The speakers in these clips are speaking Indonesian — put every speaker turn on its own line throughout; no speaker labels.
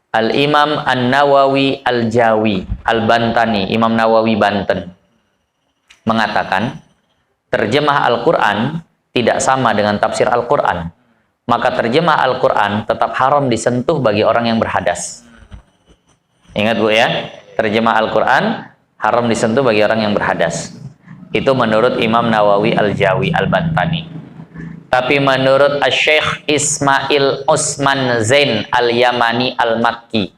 Al-Imam An-Nawawi Al-Jawi Al-Bantani, Imam Nawawi Banten, mengatakan terjemah Al-Quran tidak sama dengan tafsir Al-Quran. Maka terjemah Al-Quran tetap haram disentuh bagi orang yang berhadas. Ingat Bu ya, terjemah Al-Quran haram disentuh bagi orang yang berhadas. Itu menurut Imam Nawawi Al-Jawi Al-Bantani. Tapi menurut Syekh Ismail Osman Zain Al-Yamani Al-Makki,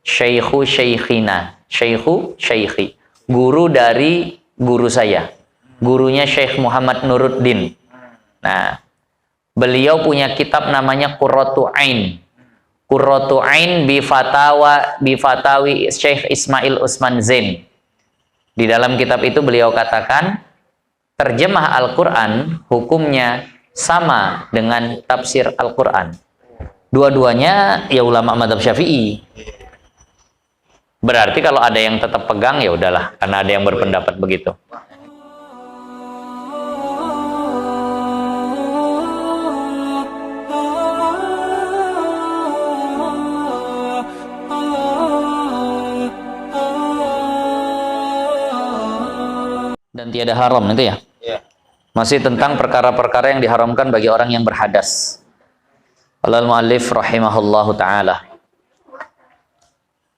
Syekhu Syekhina, Syekhu Syekhi, guru dari guru saya, gurunya Syekh Muhammad Nuruddin. Nah, beliau punya kitab namanya Qurratu Ain. Qurratu Ain bi fatawi Syekh Ismail Osman Zain. Di dalam kitab itu beliau katakan terjemah Al-Quran hukumnya sama dengan tafsir Al-Quran. Dua-duanya ya ulama mazhab Syafi'i. Berarti kalau ada yang tetap pegang ya udahlah, karena ada yang berpendapat begitu. Dan tiada haram itu ya. Masih tentang perkara-perkara yang diharamkan bagi orang yang berhadas. Al-Mu'allif rahimahullahu ta'ala.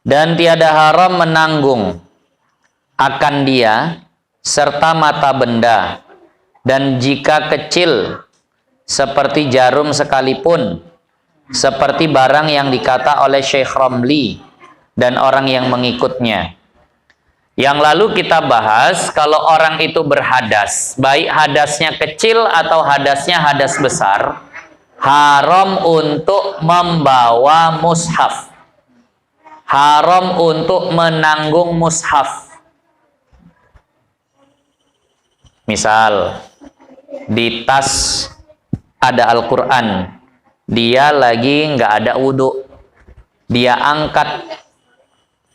Dan tiada haram menanggung akan dia serta mata benda, dan jika kecil seperti jarum sekalipun, seperti barang yang dikata oleh Syekh Ramli dan orang yang mengikutnya. Yang lalu kita bahas kalau orang itu berhadas, baik hadasnya kecil atau hadasnya hadas besar, haram untuk membawa mushaf, haram untuk menanggung mushaf. Misal di tas ada Al-Quran, dia lagi nggak ada wudhu, dia angkat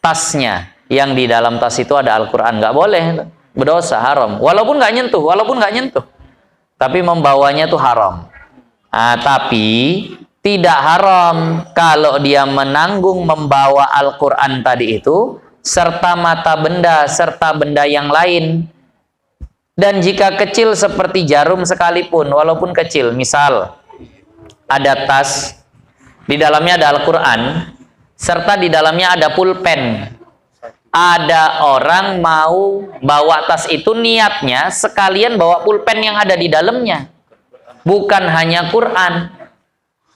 tasnya, yang di dalam tas itu ada Al-Quran, nggak boleh, berdosa, haram. Walaupun nggak nyentuh, tapi membawanya tuh haram. Nah, tapi tidak haram kalau dia menanggung membawa Al-Quran tadi itu serta mata benda, serta benda yang lain. Dan jika kecil seperti jarum sekalipun, walaupun kecil, misal ada tas, di dalamnya ada Al-Quran, serta di dalamnya ada pulpen. Ada orang mau bawa tas itu, niatnya sekalian bawa pulpen yang ada di dalamnya, bukan hanya Quran.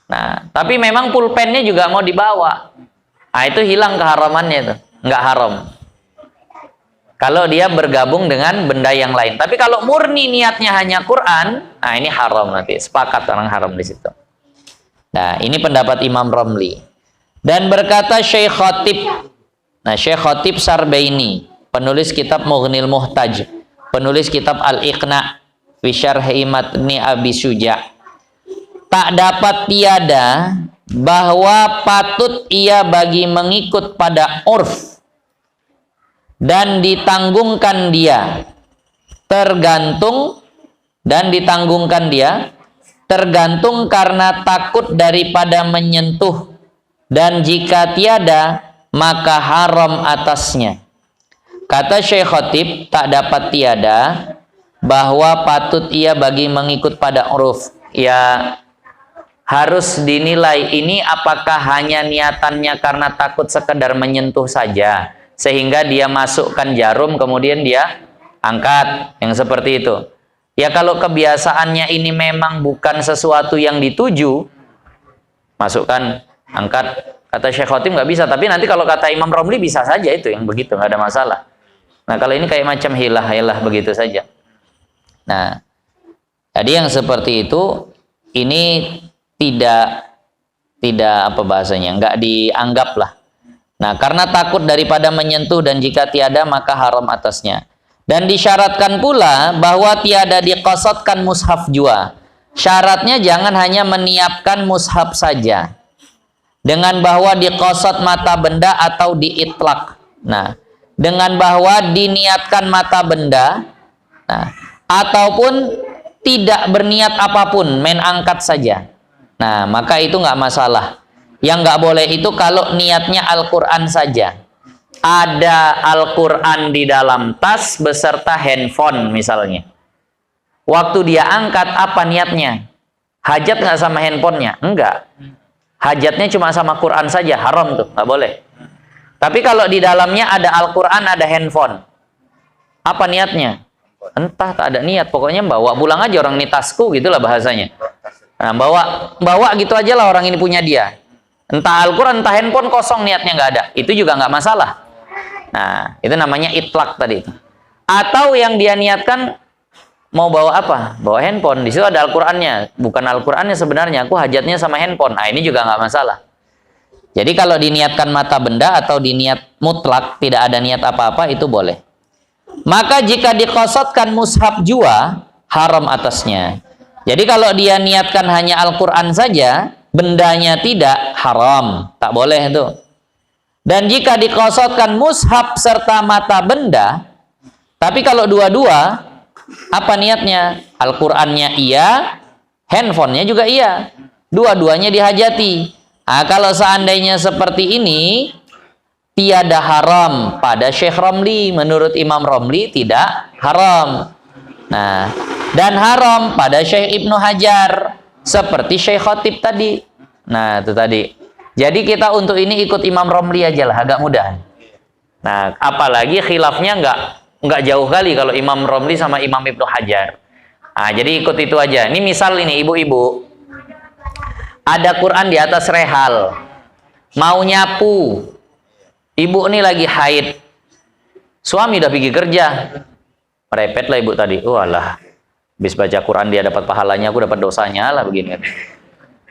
Nah, tapi memang pulpennya juga mau dibawa. Nah, itu hilang keharamannya, itu nggak haram kalau dia bergabung dengan benda yang lain. Tapi kalau murni niatnya hanya Quran, nah ini haram, nanti sepakat orang haram di situ. Nah, ini pendapat Imam Ramli. Dan berkata Syekh Khatib, nah, Syekh Khatib Sarbaini, penulis kitab Mughnil Muhtaj, penulis kitab Al-Iqna fi Syarhi Matni Abi Syuja', tak dapat tiada bahwa patut ia bagi mengikut pada urf dan ditanggungkan dia tergantung karena takut daripada menyentuh, dan jika tiada maka haram atasnya. Kata Syekh Khatib, tak dapat tiada bahwa patut ia bagi mengikut pada uruf. Ya, harus dinilai ini apakah hanya niatannya karena takut sekedar menyentuh saja, sehingga dia masukkan jarum kemudian dia angkat, yang seperti itu. Ya, kalau kebiasaannya ini memang bukan sesuatu yang dituju, masukkan, angkat. Kata Syekh Khatib nggak bisa, tapi nanti kalau kata Imam Romli bisa saja itu yang begitu, nggak ada masalah. Nah, kalau ini kayak macam hilah begitu saja. Nah, jadi yang seperti itu ini tidak apa bahasanya, nggak dianggap lah. Nah, karena takut daripada menyentuh, dan jika tiada maka haram atasnya. Dan disyaratkan pula bahwa tiada diqasatkan mushaf jua. Syaratnya jangan hanya meniapkan mushaf saja, dengan bahwa diqasat mata benda atau diitlak. Nah, dengan bahwa diniatkan mata benda, nah, ataupun tidak berniat apapun, main angkat saja. Nah, maka itu nggak masalah. Yang nggak boleh itu kalau niatnya Al-Quran saja. Ada Al-Quran di dalam tas beserta handphone misalnya. Waktu dia angkat, apa niatnya? Hajat nggak sama handphonenya? Enggak. Hajatnya cuma sama Quran saja, haram tuh, nggak boleh. Tapi kalau di dalamnya ada Al-Quran, ada handphone, apa niatnya? Entah, tak ada niat. Pokoknya bawa pulang aja, orang ini tasku, gitulah bahasanya. Nah, bawa gitu aja lah, orang ini punya dia. Entah Al-Quran, entah handphone, kosong niatnya nggak ada. Itu juga nggak masalah. Nah, itu namanya itlak tadi. Atau yang dia niatkan mau bawa apa? Bawa handphone. Di situ ada Al-Qur'annya. Bukan Al-Qur'annya sebenarnya. Aku hajatnya sama handphone. Nah, ini juga nggak masalah. Jadi kalau diniatkan mata benda atau diniat mutlak, tidak ada niat apa-apa, itu boleh. Maka jika dikosotkan mushaf jua, haram atasnya. Jadi kalau dia niatkan hanya Al-Qur'an saja, bendanya tidak, haram. Tak boleh itu. Dan jika dikosotkan mushaf serta mata benda, tapi kalau dua-dua, apa niatnya? Al-Qur'annya iya, handphonenya juga iya. Dua-duanya dihajati. Nah, kalau seandainya seperti ini, tiada haram pada Syekh Romli. Menurut Imam Romli tidak haram. Nah, dan haram pada Syekh Ibnu Hajar. Seperti Syekh Khatib tadi. Nah, itu tadi. Jadi kita untuk ini ikut Imam Romli aja lah, agak mudah. Nah, apalagi khilafnya nggak jauh kali kalau Imam Romli sama Imam Ibnu Hajar. Nah, jadi ikut itu aja. Ini misal ini ibu-ibu, ada Quran di atas rehal, mau nyapu, ibu ini lagi haid, suami udah pergi kerja, merepet lah ibu tadi. Walah, habis baca Quran dia dapat pahalanya, aku dapat dosanya lah begini.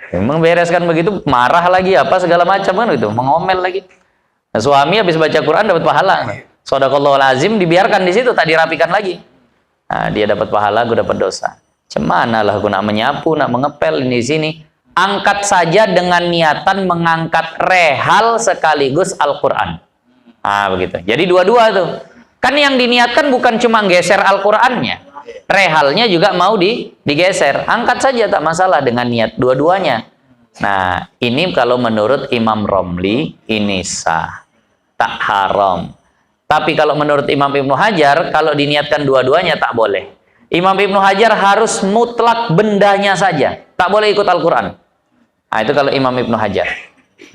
Memang bereskan begitu, marah lagi apa segala macam kan gitu, mengomel lagi. Nah, suami habis baca Quran dapat pahala. Shadaqallahul azim, dibiarkan di situ, tak dirapikan lagi. Nah, dia dapat pahala, aku dapat dosa. Cemana lah aku nak menyapu, nak mengepel ini sini. Angkat saja dengan niatan mengangkat rehal sekaligus Al-Quran. Nah, begitu. Jadi dua-dua tuh. Kan yang diniatkan bukan cuma geser Al-Qurannya. Rehalnya juga mau digeser. Angkat saja, tak masalah dengan niat dua-duanya. Nah, ini kalau menurut Imam Romli, ini sah. Tak haram. Tapi kalau menurut Imam Ibnu Hajar, kalau diniatkan dua-duanya tak boleh. Imam Ibnu Hajar harus mutlak bendanya saja. Tak boleh ikut Al-Quran. Nah, itu kalau Imam Ibnu Hajar.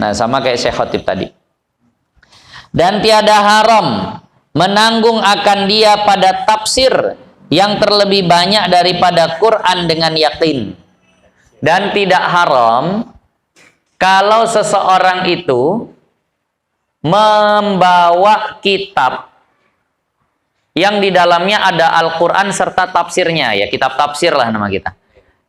Nah, sama kayak Syekh Khatib tadi. Dan tiada haram menanggung akan dia pada tafsir yang terlebih banyak daripada Quran dengan yakin. Dan tidak haram kalau seseorang itu membawa kitab yang di dalamnya ada Al-Quran serta tafsirnya. Ya, kitab tafsir lah nama kita.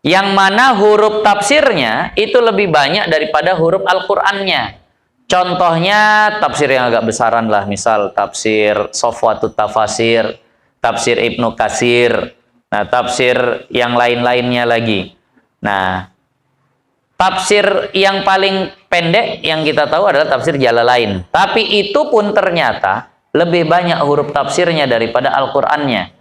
Yang mana huruf tafsirnya itu lebih banyak daripada huruf Al-Qur'annya. Contohnya tafsir yang agak besaran lah, misal tafsir Sofwatut Tafasir, tafsir Ibnu Katsir, nah tafsir yang lain-lainnya lagi. Nah, tafsir yang paling pendek yang kita tahu adalah tafsir Jalalain. Tapi itu pun ternyata lebih banyak huruf tafsirnya daripada Al-Qur'annya.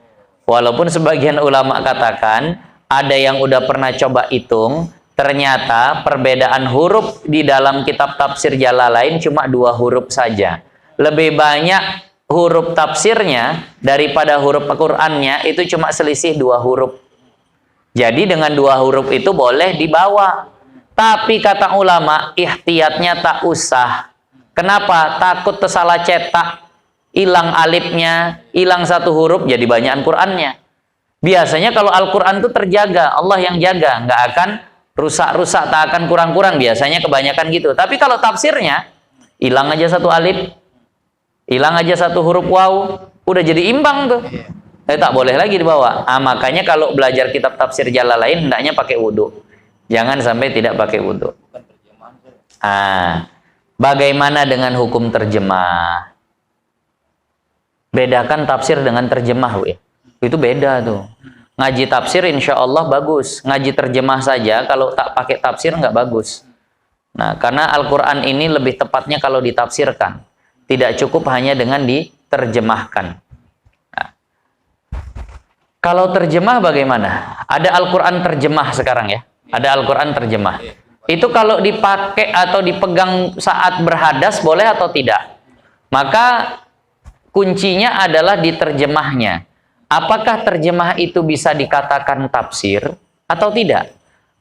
Walaupun sebagian ulama katakan ada yang udah pernah coba hitung, ternyata perbedaan huruf di dalam kitab tafsir Jalalain cuma 2 huruf saja. Lebih banyak huruf tafsirnya daripada huruf Al-Qur'annya, itu cuma selisih 2 huruf. Jadi dengan 2 huruf itu boleh dibawa. Tapi kata ulama, ihtiyatnya tak usah. Kenapa? Takut tersalah cetak, hilang alifnya, hilang 1 huruf, jadi banyakan Qur'annya. Biasanya kalau Al-Quran itu terjaga, Allah yang jaga, nggak akan rusak-rusak, tak akan kurang-kurang. Biasanya kebanyakan gitu. Tapi kalau tafsirnya, hilang aja 1 alif, hilang aja 1 huruf waw, udah jadi imbang tuh. Tak boleh lagi dibawa. Makanya kalau belajar kitab tafsir Jalalain, hendaknya pakai wudhu. Jangan sampai tidak pakai wudhu. Bagaimana dengan hukum terjemah? Bedakan tafsir dengan terjemah, ya. Itu beda tuh. Ngaji tafsir insya Allah bagus. Ngaji terjemah saja kalau tak pakai tafsir nggak bagus. Nah, karena Al-Quran ini lebih tepatnya kalau ditafsirkan. Tidak cukup hanya dengan diterjemahkan. Nah, kalau terjemah bagaimana? Ada Al-Quran terjemah sekarang ya. Ada Al-Quran terjemah. Itu kalau dipakai atau dipegang saat berhadas boleh atau tidak? Maka kuncinya adalah di terjemahnya. Apakah terjemah itu bisa dikatakan tafsir atau tidak?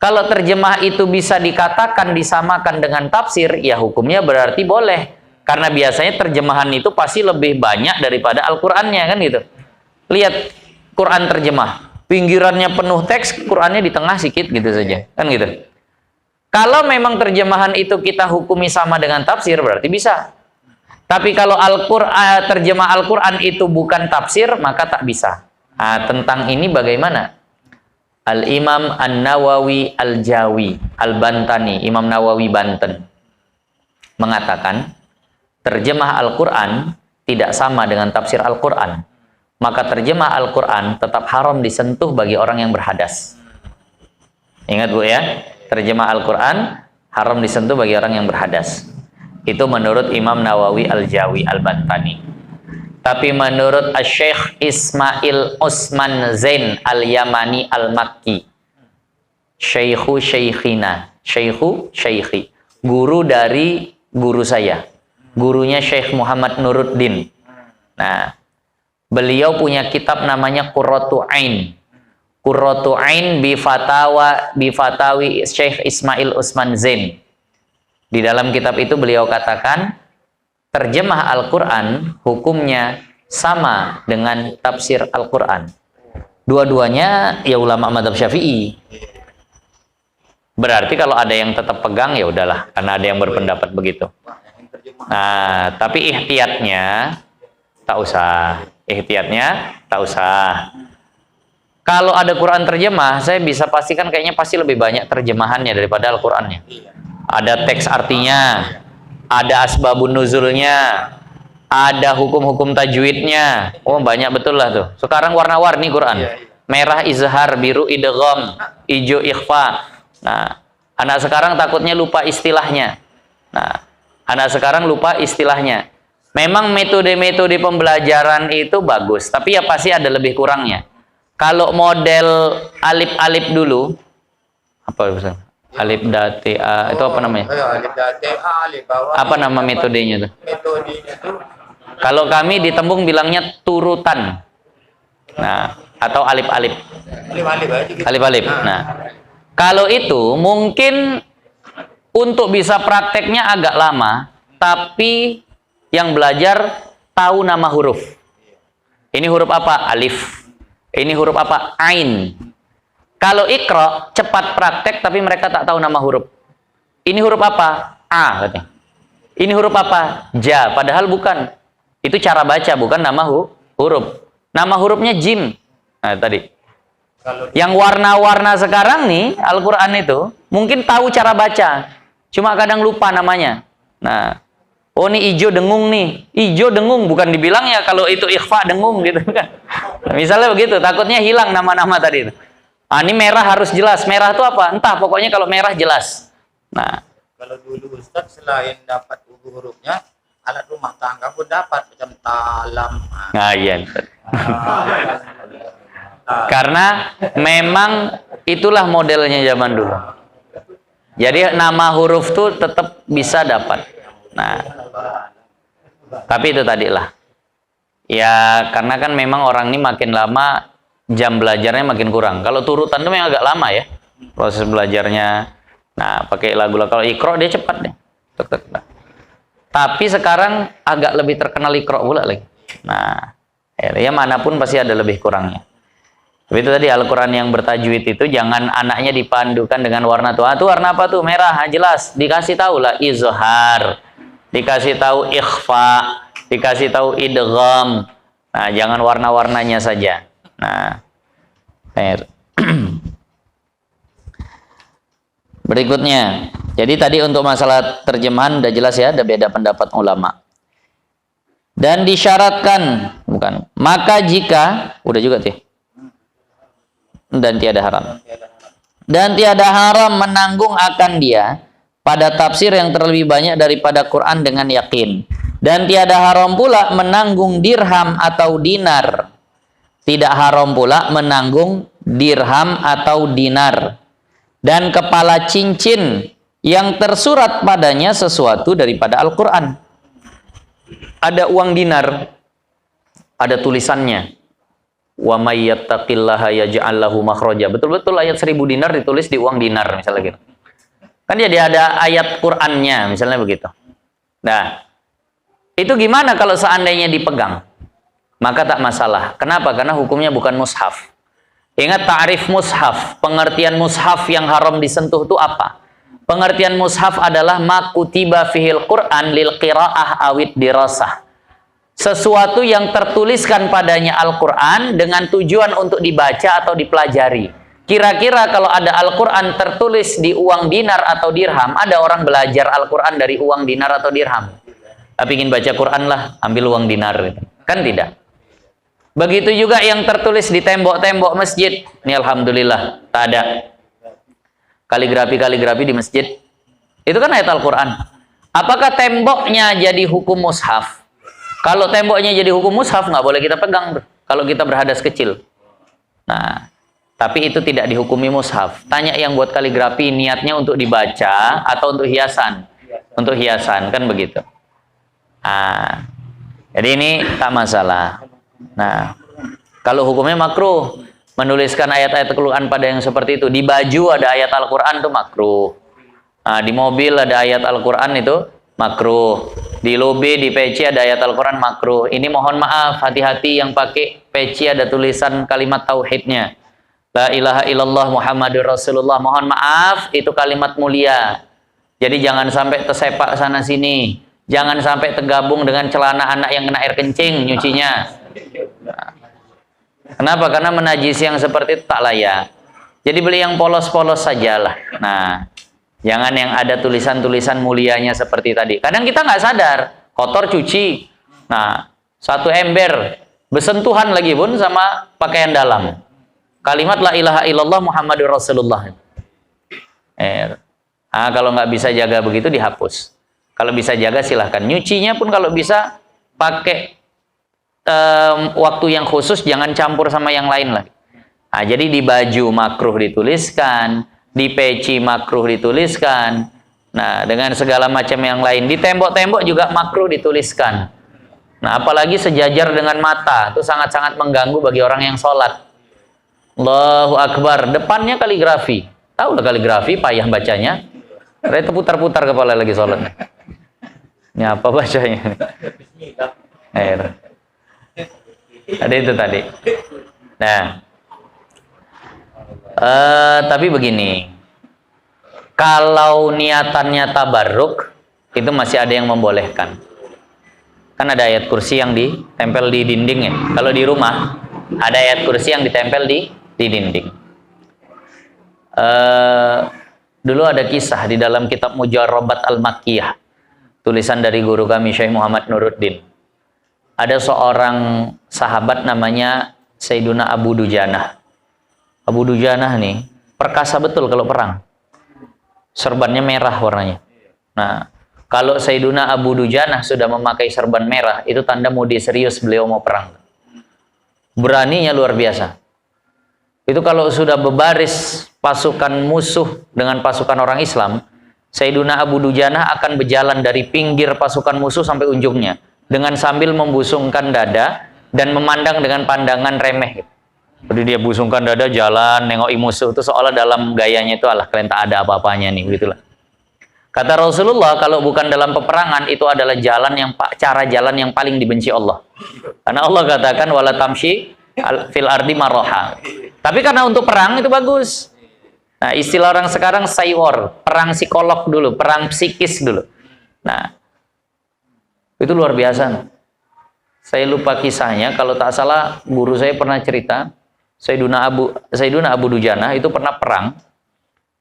Kalau terjemah itu bisa dikatakan disamakan dengan tafsir, ya hukumnya berarti boleh. Karena biasanya terjemahan itu pasti lebih banyak daripada Al-Qur'annya, kan gitu. Lihat Quran terjemah, pinggirannya penuh teks, Qurannya di tengah sedikit gitu saja, kan gitu. Kalau memang terjemahan itu kita hukumi sama dengan tafsir, berarti bisa. Tapi kalau terjemah Al-Quran itu bukan tafsir, maka tak bisa. Nah, tentang ini bagaimana? Al-Imam An-Nawawi Al-Jawi Al-Bantani, Imam Nawawi Banten, mengatakan terjemah Al-Quran tidak sama dengan tafsir Al-Quran. Maka terjemah Al-Quran tetap haram disentuh bagi orang yang berhadas. Ingat Bu ya, terjemah Al-Quran haram disentuh bagi orang yang berhadas. Itu menurut Imam Nawawi Al-Jawi Al-Bantani. Tapi menurut Syekh Ismail Usman Zain Al-Yamani Al-Makki, Syekhu Syekhina, Syekhu Syekhi, guru dari guru saya, gurunya Syekh Muhammad Nuruddin. Nah, beliau punya kitab namanya Qurratu Ain. Qurratu Ain bi fatawi Syekh Ismail Usman Zain. Di dalam kitab itu beliau katakan terjemah Al-Quran hukumnya sama dengan tafsir Al-Quran. Dua-duanya ya ulama mazhab Syafi'i. Berarti kalau ada yang tetap pegang ya udahlah, karena ada yang berpendapat begitu. Nah, tapi ihtiyatnya tak usah. Ihtiyatnya tak usah. Kalau ada Quran terjemah, saya bisa pastikan kayaknya pasti lebih banyak terjemahannya daripada Al-Qurannya. Ada teks artinya, ada asbabun nuzulnya, ada hukum-hukum tajwidnya. Oh, banyak betul lah tuh. Sekarang warna-warni Quran. Merah izhar, biru idgham, hijau ikhfa. Nah, anak sekarang takutnya lupa istilahnya. Nah, anak sekarang lupa istilahnya. Memang metode-metode pembelajaran itu bagus, tapi ya pasti ada lebih kurangnya. Kalau model alif-alif dulu, apa misalnya? Alif date a, itu apa namanya?
Alif date a, alif bawah.
Apa nama metodenya tuh?
Metodenya tuh
Kalau kami di Tembung bilangnya turutan. Nah, atau alif-alif.
alif-alif aja gitu.
Alif-alif. Nah, kalau itu mungkin untuk bisa prakteknya agak lama, tapi yang belajar tahu nama huruf. Ini huruf apa? Alif. Ini huruf apa? Ain. Kalau Iqra cepat praktek tapi mereka tak tahu nama huruf. Ini huruf apa? A katanya. Ini huruf apa? Ja, padahal bukan. Itu cara baca, bukan nama huruf. Nama hurufnya jim. Nah, tadi. Yang warna-warna sekarang nih, Al-Quran itu mungkin tahu cara baca, cuma kadang lupa namanya. Nah, oh ini ijo dengung nih. Ijo dengung, bukan dibilang ya kalau itu ikhfa dengung gitu kan. Nah, misalnya begitu, takutnya hilang nama-nama tadi itu. Ah, ini merah harus jelas. Merah itu apa? Entah, pokoknya kalau merah jelas. Nah,
kalau dulu Ustaz selain dapat hurufnya, alat rumah tangga pun dapat macam talam.
nah iya. Karena memang itulah modelnya zaman dulu. Jadi nama huruf tuh tetap bisa dapat. Nah, tapi itu tadi lah. Ya, karena kan memang orang ini makin lama jam belajarnya makin kurang. Kalau turutan itu memang agak lama ya proses belajarnya. Nah, pakai lagu-lagu. Kalau Iqra dia cepat deh. Tapi sekarang agak lebih terkenal Iqra pula lagi. Nah, ya manapun pasti ada lebih kurangnya. Tapi itu tadi Al-Quran yang bertajwid itu jangan anaknya dipandukan dengan warna tuh. Ah, tuh warna apa tuh? Merah, jelas. Dikasih tahu lah izhar. Dikasih tahu ikhfa. Dikasih tahu idgham. Nah, jangan warna-warnanya saja. Nah, berikutnya. Jadi tadi untuk masalah terjemahan udah jelas ya, ada beda pendapat ulama. Dan disyaratkan, bukan. Maka jika, udah juga tuh. Dan tiada haram. Dan tiada haram menanggung akan dia pada tafsir yang terlebih banyak daripada Quran dengan yakin. Dan tiada haram pula menanggung dirham atau dinar. Tidak haram pula menanggung dirham atau dinar. Dan kepala cincin yang tersurat padanya sesuatu daripada Al-Quran. Ada uang dinar, ada tulisannya. Wa may yattaqillaha yaj'al lahu makhraja. Betul-betul ayat 1000 dinar ditulis di uang dinar misalnya gitu. Kan jadi ada ayat Qur'annya misalnya begitu. Nah, itu gimana kalau seandainya dipegang? Maka tak masalah. Kenapa? Karena hukumnya bukan mushaf. Ingat ta'rif mushaf, pengertian mushaf yang haram disentuh itu apa? Pengertian mushaf adalah ma kutiba fihil Qur'an lil qira'ah awid dirasah. Sesuatu yang tertuliskan padanya Al-Quran dengan tujuan untuk dibaca atau dipelajari. Kira-kira kalau ada Al-Quran tertulis di uang dinar atau dirham, ada orang belajar Al-Quran dari uang dinar atau dirham? Tapi ingin baca Quran lah, ambil uang dinar. Kan tidak. Begitu juga yang tertulis di tembok-tembok masjid. Ini Alhamdulillah, tak ada. Kaligrafi-kaligrafi di masjid. Itu kan ayat Al-Quran. Apakah temboknya jadi hukum mushaf? Kalau temboknya jadi hukum mushaf, nggak boleh kita pegang kalau kita berhadas kecil. Nah, tapi itu tidak dihukumi mushaf. Tanya yang buat kaligrafi, niatnya untuk dibaca atau untuk hiasan? Untuk hiasan, kan begitu. Nah, jadi ini tak masalah. Nah, kalau hukumnya makruh, menuliskan ayat-ayat Al-Quran pada yang seperti itu. Di baju ada ayat Al-Quran itu makruh. Nah, di mobil ada ayat Al-Quran itu makruh. Di lobe, di peci ada ayat Al-Quran makruh. Ini mohon maaf, hati-hati yang pakai peci ada tulisan kalimat tauhidnya. La ilaha illallah Muhammadur Rasulullah. Mohon maaf, itu kalimat mulia. Jadi jangan sampai tersepak sana sini. Jangan sampai tergabung dengan celana anak yang kena air kencing nyucinya. Nah, kenapa? Karena menajisi yang seperti itu tak layak. Jadi beli yang polos-polos sajalah. Nah, jangan yang ada tulisan-tulisan mulianya seperti tadi. Kadang kita nggak sadar, kotor cuci. Nah, satu ember bersentuhan lagi pun sama pakaian dalam. Kalimat la ilaha illallah Muhammadur Rasulullah. Kalau nggak bisa jaga begitu dihapus. Kalau bisa jaga silahkan. Nyucinya pun kalau bisa pakai waktu yang khusus, jangan campur sama yang lain lagi. Nah, jadi di baju makruh dituliskan. Di peci makruh dituliskan. Nah, dengan segala macam yang lain. Di tembok-tembok juga makruh dituliskan. Nah, apalagi sejajar dengan mata. Itu sangat-sangat mengganggu bagi orang yang sholat. Allahu Akbar. Depannya kaligrafi. Tahu lah kaligrafi, payah bacanya. Itu putar-putar kepala lagi sholat. Ini apa bacanya? Ada itu tadi. Nah. Tapi begini, kalau niatannya tabarruk, itu masih ada yang membolehkan. Kan ada ayat kursi yang ditempel di dinding ya. Kalau di rumah, ada ayat kursi yang ditempel di dinding. Dulu ada kisah di dalam kitab Mujarrabat Al-Makkiyah, tulisan dari guru kami Syekh Muhammad Nuruddin. Ada seorang sahabat namanya Sayyiduna Abu Dujanah. Abu Dujanah nih perkasa betul kalau perang. Serbannya merah warnanya. Nah, kalau Sayyiduna Abu Dujanah sudah memakai serban merah, itu tanda mudi serius beliau mau perang. Beraninya luar biasa. Itu kalau sudah berbaris pasukan musuh dengan pasukan orang Islam, Sayyiduna Abu Dujanah akan berjalan dari pinggir pasukan musuh sampai ujungnya dengan sambil membusungkan dada dan memandang dengan pandangan remeh. Jadi dia busungkan dada, jalan, nengoki musuh. Itu seolah dalam gayanya itu, alah kalian tak ada apa-apanya nih, begitulah. Kata Rasulullah, kalau bukan dalam peperangan, itu adalah cara jalan yang paling dibenci Allah. Karena Allah katakan, wala tamshi fil ardi maroha. Tapi karena untuk perang itu bagus. Nah, istilah orang sekarang saywar, perang psikolog dulu, perang psikis dulu. Nah, itu luar biasa. Saya lupa kisahnya, kalau tak salah guru saya pernah cerita, Sayyiduna Abu Dujanah itu pernah perang,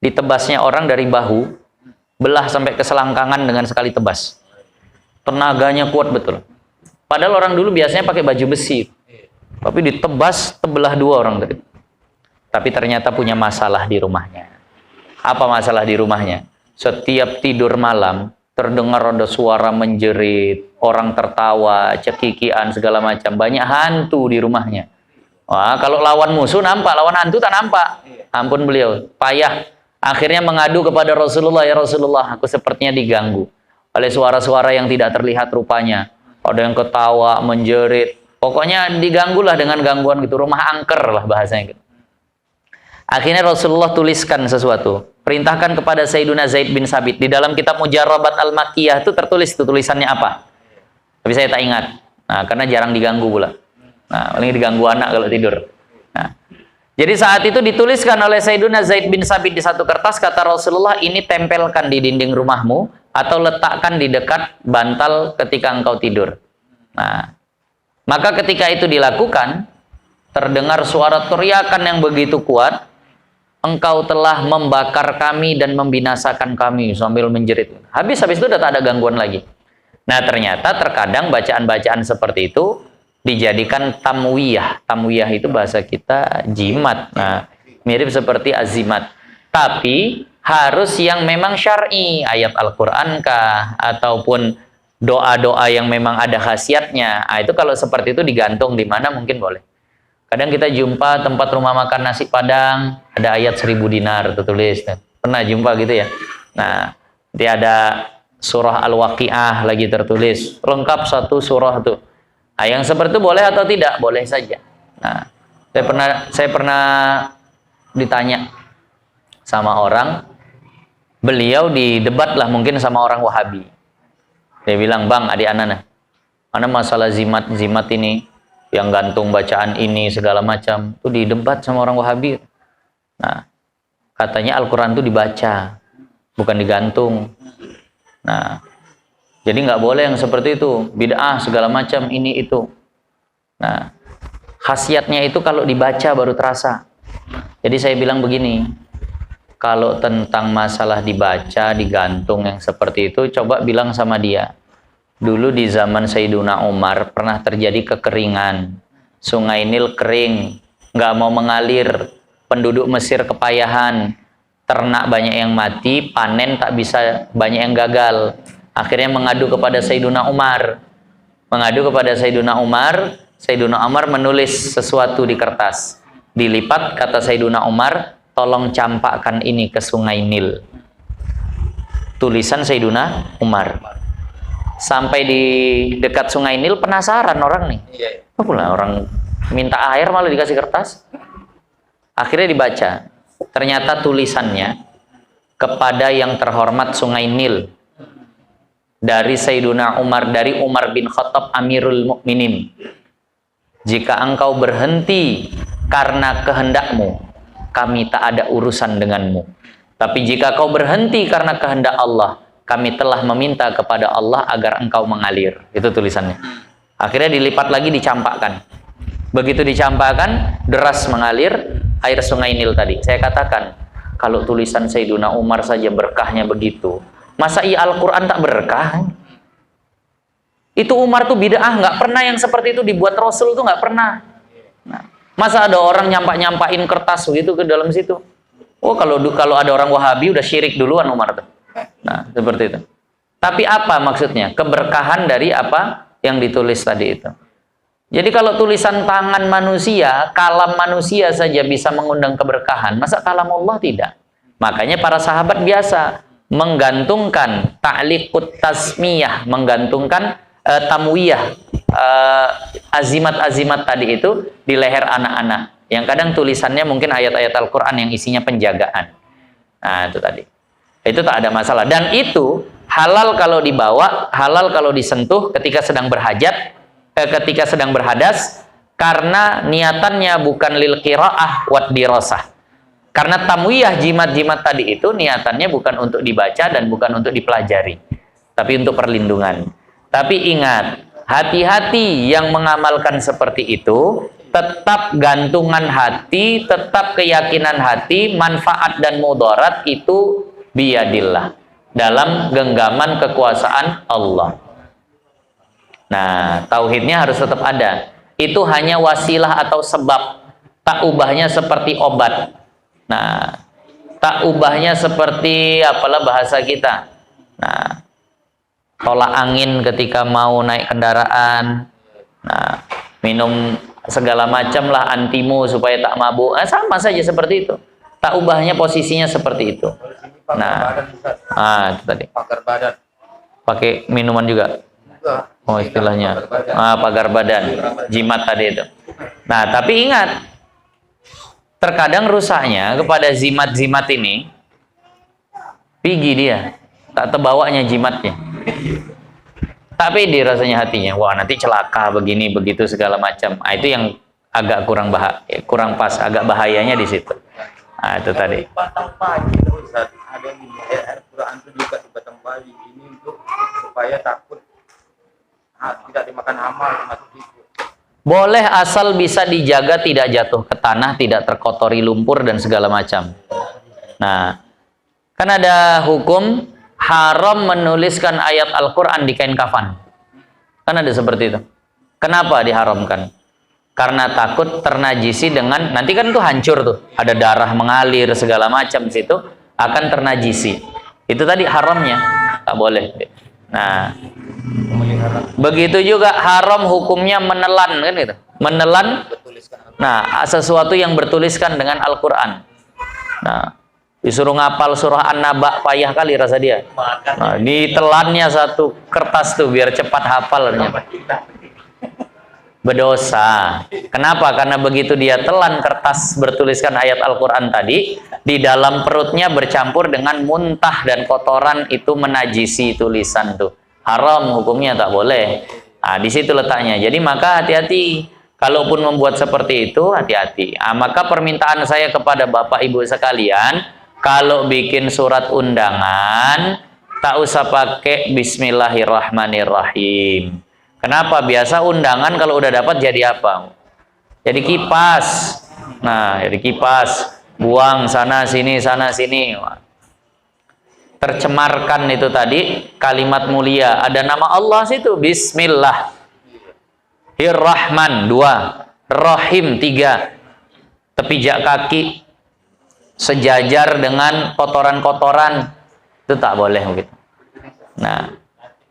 ditebasnya orang dari bahu, belah sampai ke selangkangan dengan sekali tebas. Tenaganya kuat betul. Padahal orang dulu biasanya pakai baju besi, tapi ditebas, tebelah dua orang tadi. Tapi ternyata punya masalah di rumahnya. Apa masalah di rumahnya? Setiap tidur malam, terdengar ada suara menjerit, orang tertawa, cekikian, segala macam. Banyak hantu di rumahnya. Wah, kalau lawan musuh nampak, lawan hantu tak nampak. Ampun beliau, payah. Akhirnya mengadu kepada Rasulullah, ya Rasulullah, aku sepertinya diganggu oleh suara-suara yang tidak terlihat rupanya. Ada yang ketawa, menjerit. Pokoknya diganggulah dengan gangguan gitu, rumah angker lah bahasanya gitu. Akhirnya Rasulullah tuliskan sesuatu. Perintahkan kepada Sayyiduna Zaid bin Sabit. Di dalam kitab Mujarrabat Al-Makkiyah itu tertulis itu tulisannya apa. Tapi saya tak ingat. Nah, karena jarang diganggu pula. Nah, paling diganggu anak kalau tidur. Nah, jadi saat itu dituliskan oleh Sayyiduna Zaid bin Sabit di satu kertas, kata Rasulullah, ini tempelkan di dinding rumahmu atau letakkan di dekat bantal ketika engkau tidur. Nah, maka ketika itu dilakukan, terdengar suara teriakan yang begitu kuat, engkau telah membakar kami dan membinasakan kami, sambil menjerit. Habis itu udah tak ada gangguan lagi. Nah, ternyata terkadang bacaan-bacaan seperti itu dijadikan tamwiyah. Tamwiyah itu bahasa kita jimat. Nah, mirip seperti azimat. Tapi harus yang memang syar'i, ayat Al-Qur'an kah ataupun doa-doa yang memang ada khasiatnya. Nah, itu kalau seperti itu digantung di mana mungkin boleh. Kadang kita jumpa tempat rumah makan nasi Padang, ada ayat 1000 dinar tertulis. Pernah jumpa gitu ya? Nah, nanti ada surah Al-Waqi'ah lagi tertulis. Lengkap satu surah tuh. Nah, yang seperti itu boleh atau tidak? Boleh saja. Nah, saya pernah ditanya sama orang, beliau didebat lah mungkin sama orang Wahabi. Dia bilang, "Bang, adik anak, mana masalah zimat ini? Yang gantung bacaan ini segala macam itu didebat sama orang Wahabi." Nah, katanya Al-Quran itu dibaca, bukan digantung. Nah, jadi nggak boleh yang seperti itu, bid'ah segala macam ini itu. Nah, khasiatnya itu kalau dibaca baru terasa. Jadi saya bilang begini, kalau tentang masalah dibaca, digantung yang seperti itu, coba bilang sama dia. Dulu di zaman Sayyiduna Umar pernah terjadi kekeringan. Sungai Nil kering, nggak mau mengalir. Penduduk Mesir kepayahan. Ternak banyak yang mati, panen tak bisa, banyak yang gagal. Akhirnya mengadu kepada Sayyiduna Umar. Sayyiduna Umar menulis sesuatu di kertas. Dilipat, kata Sayyiduna Umar, tolong campakkan ini ke Sungai Nil. Tulisan Sayyiduna Umar. Sampai di dekat Sungai Nil penasaran orang nih. Apa pula orang minta air malah dikasih kertas. Akhirnya dibaca. Ternyata tulisannya kepada yang terhormat Sungai Nil. Dari Sayyiduna Umar, dari Umar bin Khattab Amirul Mukminin. Jika engkau berhenti karena kehendakmu, kami tak ada urusan denganmu. Tapi jika kau berhenti karena kehendak Allah, kami telah meminta kepada Allah agar engkau mengalir. Itu tulisannya. Akhirnya dilipat lagi, dicampakkan. Begitu dicampakkan, deras mengalir air Sungai Nil tadi. Saya katakan, kalau tulisan Sayyiduna Umar saja berkahnya begitu, masa Al-Quran tak berkah? Itu Umar tuh bid'ah, nggak pernah yang seperti itu dibuat Rasul tuh nggak pernah. Nah, masa ada orang nyampak-nyampain kertas begitu ke dalam situ? Oh, kalau ada orang Wahabi udah syirik duluan Umar tuh. Nah, seperti itu. Tapi apa maksudnya? Keberkahan dari apa yang ditulis tadi itu. Jadi kalau tulisan tangan manusia, kalam manusia saja bisa mengundang keberkahan, masa kalam Allah tidak? Makanya para sahabat biasa menggantungkan ta'liqut tasmiyah, menggantungkan tamwiyah, azimat-azimat tadi itu di leher anak-anak. Yang kadang tulisannya mungkin ayat-ayat Al-Quran yang isinya penjagaan. Nah, itu tadi. Itu tak ada masalah. Dan itu halal kalau dibawa, halal kalau disentuh ketika sedang berhajat, ketika sedang berhadas, karena niatannya bukan lil qiraah wat dirasah. Karena tamwiyah jimat-jimat tadi itu niatannya bukan untuk dibaca dan bukan untuk dipelajari, tapi untuk perlindungan. Tapi ingat, hati-hati yang mengamalkan seperti itu, tetap gantungan hati, tetap keyakinan hati, manfaat dan mudarat itu biyadillah, dalam genggaman kekuasaan Allah. Nah, tauhidnya harus tetap ada. Itu hanya wasilah atau sebab. Tak ubahnya seperti obat. Nah, tak ubahnya seperti apalah bahasa kita. Nah, tolak angin ketika mau naik kendaraan. Nah, minum segala macam lah antimu supaya tak mabuk. Nah, sama saja seperti itu. tak ubahnya posisinya seperti itu.
Kalau sini pagar
Nah.
badan, Ustaz.
Itu tadi.
Pagar badan.
Pakai minuman juga.
Enggak.
Oh, istilahnya.
Pagar badan.
Pagar badan. Jimat tadi itu. Nah, tapi ingat, terkadang rusaknya kepada jimat-jimat ini, pergi dia, tak terbawanya jimatnya. Tapi dia rasanya hatinya, wah nanti celaka begini begitu segala macam. Itu yang agak kurang pas, agak bahayanya di situ. Itu tadi.
Di batang padi, Ustaz, ada di air Quran itu juga di batang padi. Ini untuk supaya takut tidak dimakan hama termasuk itu.
Boleh asal bisa dijaga tidak jatuh ke tanah, tidak terkotori lumpur dan segala macam. Nah, kan ada hukum haram menuliskan ayat Al-Quran di kain kafan. Kan ada seperti itu. Kenapa diharamkan? Karena takut ternajisi dengan, nanti kan itu hancur tuh. Ada darah mengalir segala macam di situ, akan ternajisi. Itu tadi haramnya. Tak boleh. Nah, begitu juga haram hukumnya menelan, kan gitu. Menelan, nah, sesuatu yang bertuliskan dengan Al-Quran. Nah, disuruh ngapal surah An-Naba, payah kali rasa dia. Nah, ditelannya satu kertas tuh biar cepat hafal. Berdosa. Kenapa? Karena begitu dia telan kertas bertuliskan ayat Al-Quran tadi, di dalam perutnya bercampur dengan muntah dan kotoran, itu menajisi tulisan tuh. Haram hukumnya, tak boleh. Nah, di situ letaknya. Jadi maka hati-hati. Kalaupun membuat seperti itu, hati-hati. Maka permintaan saya kepada Bapak Ibu sekalian, kalau bikin surat undangan, tak usah pakai Bismillahirrahmanirrahim. Kenapa? Biasa undangan kalau udah dapat jadi apa? Jadi kipas. Nah, jadi kipas. Buang sana sini, sana sini. Tercemarkan itu tadi kalimat mulia. Ada nama Allah situ. Bismillah. Rahman 2. Rahim 3. Tepijak kaki sejajar dengan kotoran-kotoran. Itu tak boleh begitu. Nah,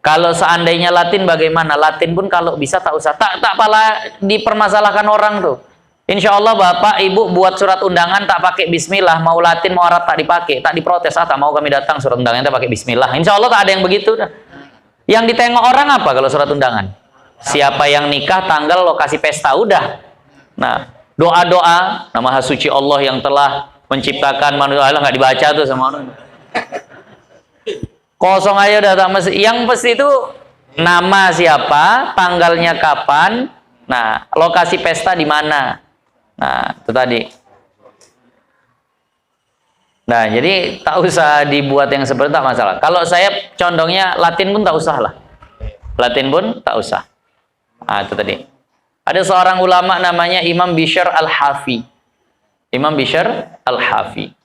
kalau seandainya Latin bagaimana? Latin pun kalau bisa tak usah. Tak pala dipermasalahkan orang tuh. Insya Allah Bapak Ibu buat surat undangan tak pakai Bismillah, mau Latin mau Arab tak dipakai, tak diprotes. Tak mau kami datang surat undangan tak pakai Bismillah. Insya Allah tak ada yang begitu. Yang ditengok orang apa kalau surat undangan? Siapa yang nikah, tanggal, lokasi pesta, udah. Nah, doa-doa nama suci Allah yang telah menciptakan manusia, nggak dibaca tuh sama orang. Kosong aja udah, tak mesti. Yang pasti itu nama siapa, tanggalnya kapan, nah lokasi pesta di mana. Nah itu tadi. Nah jadi tak usah dibuat yang seperti, tak masalah. Kalau saya condongnya Latin pun tak usah lah. Latin pun tak usah. Nah itu tadi. Ada seorang ulama namanya Imam Bishr Al-Hafi. Imam Bishr Al-Hafi.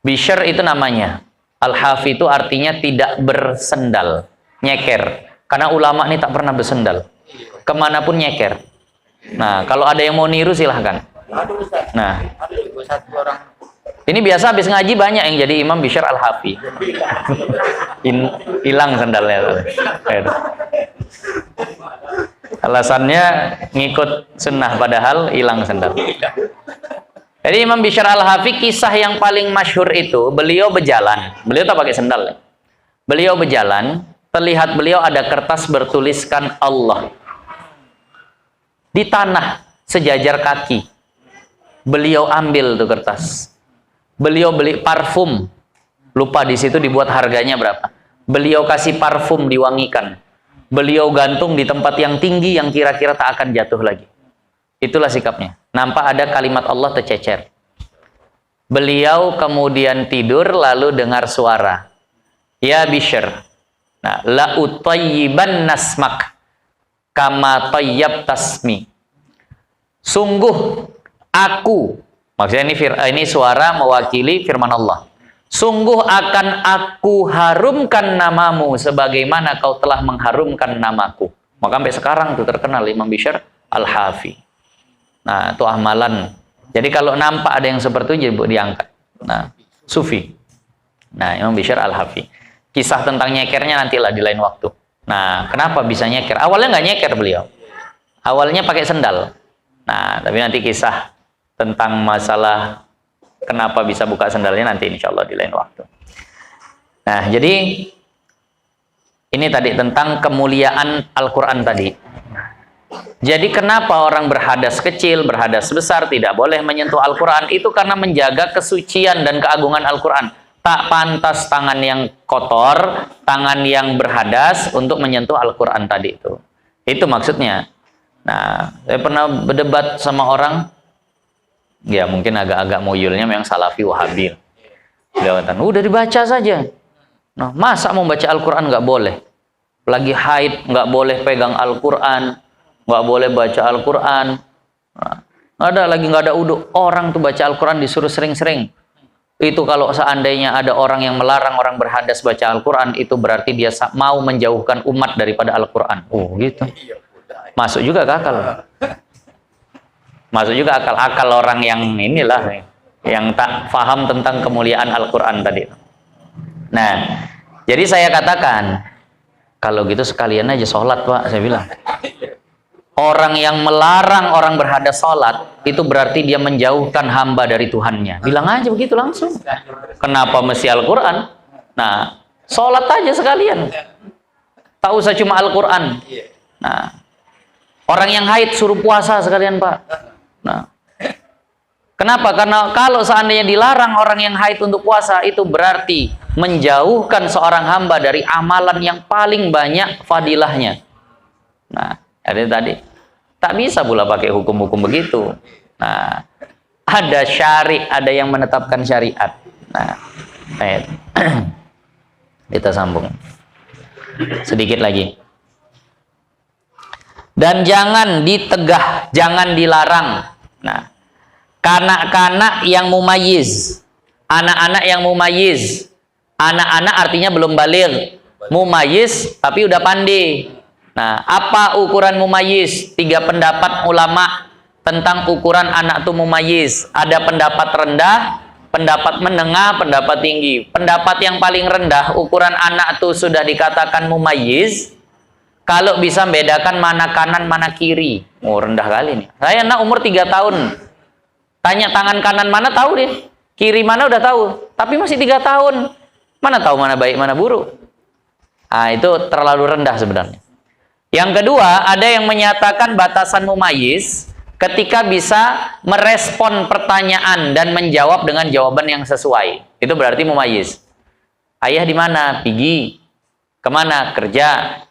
Bishr itu namanya. Al-Hafi itu artinya tidak bersendal, nyeker. Karena ulama ini tak pernah bersendal. Kemanapun nyeker. Nah, kalau ada yang mau niru silahkan. Nah, ini biasa habis ngaji banyak yang jadi Imam Bishr Al-Hafi. Hilang sendalnya. Alasannya ngikut sunnah padahal hilang sendal. Jadi Imam Bishr Al-Hafi, kisah yang paling masyhur itu, beliau berjalan. Beliau tak pakai sendal. Beliau berjalan, terlihat beliau ada kertas bertuliskan Allah. Di tanah, sejajar kaki. Beliau ambil tuh kertas. Beliau beli parfum. Lupa di situ dibuat harganya berapa. Beliau kasih parfum diwangikan. Beliau gantung di tempat yang tinggi yang kira-kira tak akan jatuh lagi. Itulah sikapnya. Nampak ada kalimat Allah tercecer. Beliau kemudian tidur lalu dengar suara. Ya Bishr. Nah, la utayyiban nasmak kama tayyab tasmi. Sungguh aku, maksudnya ini suara mewakili firman Allah. Sungguh akan aku harumkan namamu sebagaimana kau telah mengharumkan namaku. Maka sampai sekarang tuh terkenal Imam Bishr Al-Hafi. Nah, itu amalan. Jadi kalau nampak ada yang seperti itu diangkat. Nah, sufi. Nah, Imam Bishr Al-Hafi. Kisah tentang nyekernya nantilah di lain waktu. Nah, kenapa bisa nyeker? Awalnya nggak nyeker beliau. Awalnya pakai sendal. Nah, tapi nanti kisah tentang masalah Kenapa bisa buka sendalnya nanti insya Allah di lain waktu. Nah, jadi ini tadi tentang kemuliaan Al-Quran tadi. Jadi kenapa orang berhadas kecil, berhadas besar tidak boleh menyentuh Al-Quran? Itu karena menjaga kesucian dan keagungan Al-Quran. Tak pantas tangan yang kotor, tangan yang berhadas untuk menyentuh Al-Quran tadi itu. Itu maksudnya. Nah, saya pernah berdebat sama orang, ya mungkin agak-agak muyulnya memang Salafi Wahabi. Beliau kata, udah dibaca saja. Nah, masa mau baca Al-Quran nggak boleh? Lagi haid nggak boleh pegang Al-Quran, nggak boleh baca Al-Quran. Nah, nggak ada uduk. Orang tuh baca Al-Quran disuruh sering-sering. Itu kalau seandainya ada orang yang melarang orang berhadas baca Al-Quran, itu berarti dia mau menjauhkan umat daripada Al-Quran. Oh gitu. Masuk juga ke akal. Masuk juga akal orang yang inilah, yang tak faham tentang kemuliaan Al-Quran tadi. Nah, jadi saya katakan, kalau gitu sekalian aja sholat, Pak, saya bilang. Orang yang melarang orang berhadas sholat, itu berarti dia menjauhkan hamba dari Tuhannya. Bilang aja begitu langsung. Kenapa mesti Al-Quran? Nah, sholat aja sekalian. Tak usah cuma Al-Quran. Nah, orang yang haid suruh puasa sekalian, Pak. Nah, kenapa? Karena kalau seandainya dilarang orang yang haid untuk puasa, itu berarti menjauhkan seorang hamba dari amalan yang paling banyak fadilahnya. Nah, ada tadi tak bisa pula pakai hukum-hukum begitu. Nah, ada ada yang menetapkan syariat. Nah, kita sambung sedikit lagi. Dan jangan ditegah, jangan dilarang. Nah, kanak-kanak yang mumayyiz, anak-anak yang mumayyiz. Anak-anak artinya belum baligh, mumayyiz tapi udah pandai. Nah, apa ukuran mumayyiz? 3 pendapat ulama tentang ukuran anak itu mumayyiz. Ada pendapat rendah, pendapat menengah, pendapat tinggi. Pendapat yang paling rendah, ukuran anak itu sudah dikatakan mumayyiz kalau bisa membedakan mana kanan, mana kiri. Oh, rendah kali nih. Saya anak umur 3 tahun. Tanya tangan kanan mana tahu deh. Kiri mana udah tahu. Tapi masih 3 tahun. Mana tahu mana baik, mana buruk. Nah, itu terlalu rendah sebenarnya. Yang kedua, ada yang menyatakan batasan mumayyiz ketika bisa merespon pertanyaan dan menjawab dengan jawaban yang sesuai. Itu berarti mumayyiz. Ayah di mana? Pergi. Kemana? Kerja.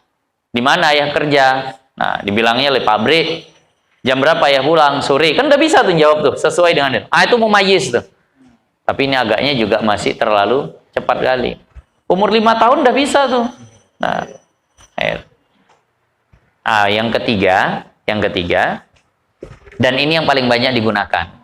Di mana ayah kerja? Nah, dibilangnya di pabrik. Jam berapa ayah pulang? Sore. Kan udah bisa tuh jawab tuh, sesuai dengan itu. Ah, itu mumayyiz tuh. Tapi ini agaknya juga masih terlalu cepat kali. Umur 5 tahun udah bisa tuh. Nah, yang ketiga, dan ini yang paling banyak digunakan.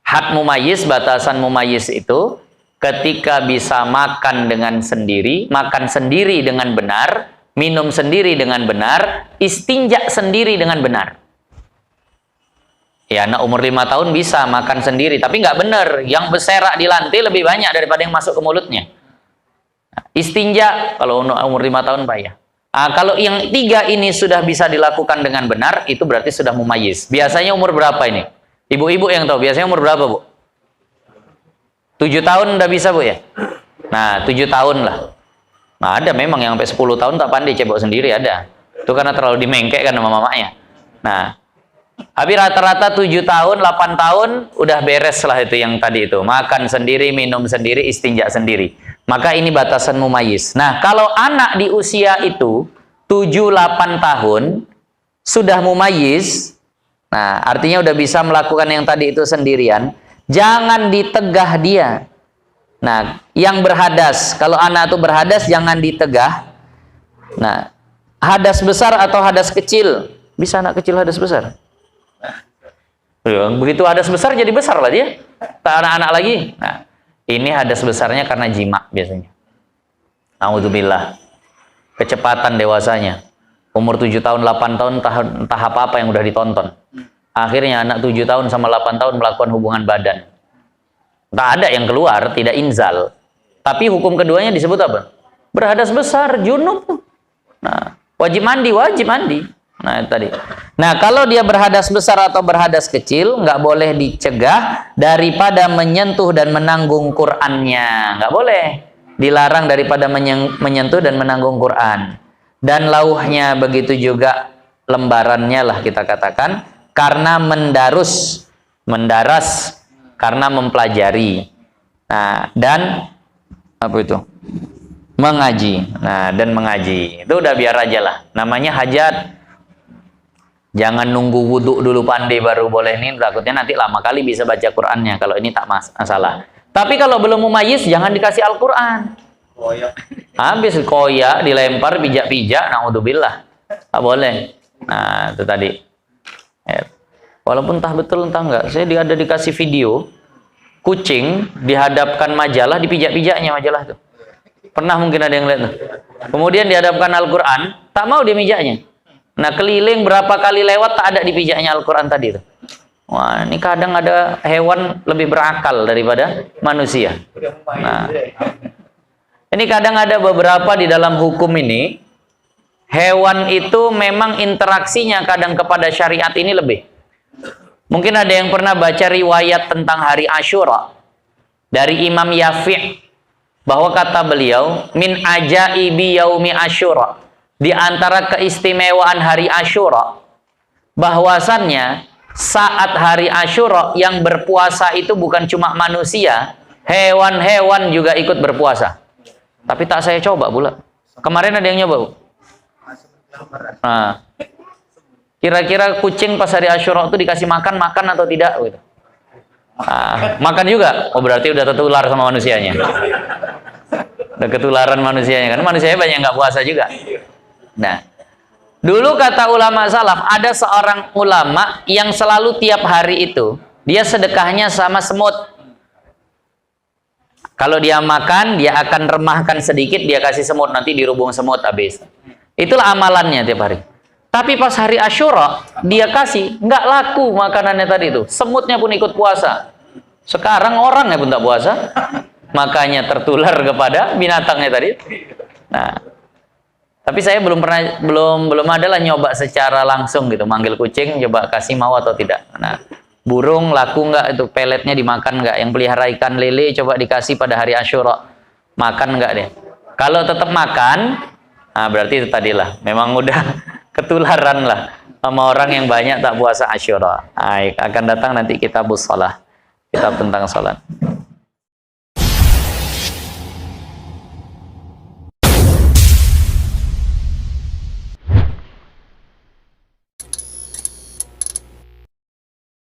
Had mumayyiz, batasan mumayyiz itu ketika bisa makan dengan sendiri, makan sendiri dengan benar, minum sendiri dengan benar, istinja sendiri dengan benar. Ya, anak umur 5 tahun bisa makan sendiri, tapi nggak benar. Yang berserak di lantai lebih banyak daripada yang masuk ke mulutnya. Istinja kalau umur 5 tahun Pak ya. Kalau yang 3 ini sudah bisa dilakukan dengan benar, itu berarti sudah mumayyiz. Biasanya umur berapa ini? Ibu-ibu yang tahu, biasanya umur berapa, Bu? 7 tahun udah bisa, Bu ya? Nah, 7 tahun lah. Nah, ada memang yang sampai 10 tahun tak pandai cebok sendiri, ada. Itu karena terlalu dimengkek kan sama mamanya. Nah, habis rata-rata 7 tahun, 8 tahun, udah beres lah itu yang tadi itu. Makan sendiri, minum sendiri, istinja sendiri. Maka ini batasan mumayyiz. Nah, kalau anak di usia itu 7-8 tahun sudah mumayyiz, nah artinya udah bisa melakukan yang tadi itu sendirian, jangan ditegah dia. Nah, yang berhadas, kalau anak itu berhadas jangan ditegah. Nah, hadas besar atau hadas kecil? Bisa anak kecil hadas besar? Begitu hadas besar jadi besar lah dia. Tak anak-anak lagi. Nah, ini hadas besarnya karena jima biasanya. Nauzubillah. Kecepatan dewasanya. Umur 7 tahun, 8 tahun, entah apa-apa yang udah ditonton. Akhirnya anak 7 tahun sama 8 tahun melakukan hubungan badan. Tak ada yang keluar, tidak inzal. Tapi hukum keduanya disebut apa? Berhadas besar, junub. Nah, wajib mandi. Nah, tadi. Nah, kalau dia berhadas besar atau berhadas kecil, nggak boleh dicegah daripada menyentuh dan menanggung Qur'annya. Nggak boleh. Dilarang daripada menyentuh dan menanggung Qur'an. Dan lauhnya begitu juga lembarannya lah kita katakan. Karena mendaras, karena mempelajari. Nah, dan apa itu? Mengaji. Nah, dan mengaji. Itu udah biar aja lah. Namanya hajat. Jangan nunggu wudhu dulu pandai baru boleh ini, takutnya nanti lama kali bisa baca Qur'annya. Kalau ini tak masalah. Tapi kalau belum mumayyiz, jangan dikasih Al-Qur'an.
Koyak.
Habis koyak, dilempar, pijak-pijak, naudzubillah. Tak boleh. Nah, itu tadi. Walaupun entah betul entah enggak, saya ada dikasih video kucing dihadapkan majalah, dipijak-pijaknya majalah itu. Pernah mungkin ada yang lihat tuh. Kemudian dihadapkan Al-Qur'an, tak mau dia mijaknya. Nah, keliling berapa kali lewat tak ada di pijaknya Al-Quran tadi itu. Wah, ini kadang ada hewan lebih berakal daripada manusia. Nah, ini kadang ada beberapa di dalam hukum ini, hewan itu memang interaksinya kadang kepada syariat ini lebih. Mungkin ada yang pernah baca riwayat tentang hari Asyura dari Imam Yafi' bahwa kata beliau, min ajaibi yaumi Asyura. Di antara keistimewaan hari Asyura, bahwasannya saat hari Asyura yang berpuasa itu bukan cuma manusia, hewan-hewan juga ikut berpuasa. Tapi tak saya coba pula. Kemarin ada yang nyoba, Bu. Nah, kira-kira kucing pas hari Asyura itu dikasih makan atau tidak? Gitu. Nah, makan juga. Oh, berarti udah tertular sama manusianya. Udah ketularan manusianya, kan manusianya banyak nggak puasa juga. Nah, dulu kata ulama salaf, ada seorang ulama yang selalu tiap hari itu dia sedekahnya sama semut. Kalau dia makan, dia akan remahkan sedikit, dia kasih semut, nanti dirubung semut habis. Itulah amalannya tiap hari. Tapi pas hari Asyura, dia kasih, nggak laku makanannya tadi itu. Semutnya pun ikut puasa. Sekarang orangnya pun tak puasa, makanya tertular kepada binatangnya tadi. Nah, tapi saya belum ada lah nyoba secara langsung gitu, manggil kucing, coba kasih mau atau tidak. Nah, burung laku nggak itu, peletnya dimakan nggak? Yang pelihara ikan lele coba dikasih pada hari Asyura, makan nggak deh? Kalau tetap makan, nah berarti itu tadilah, memang udah ketularan lah sama orang yang banyak tak puasa Asyura. Akan datang nanti kitabus shalah, kitab tentang salat.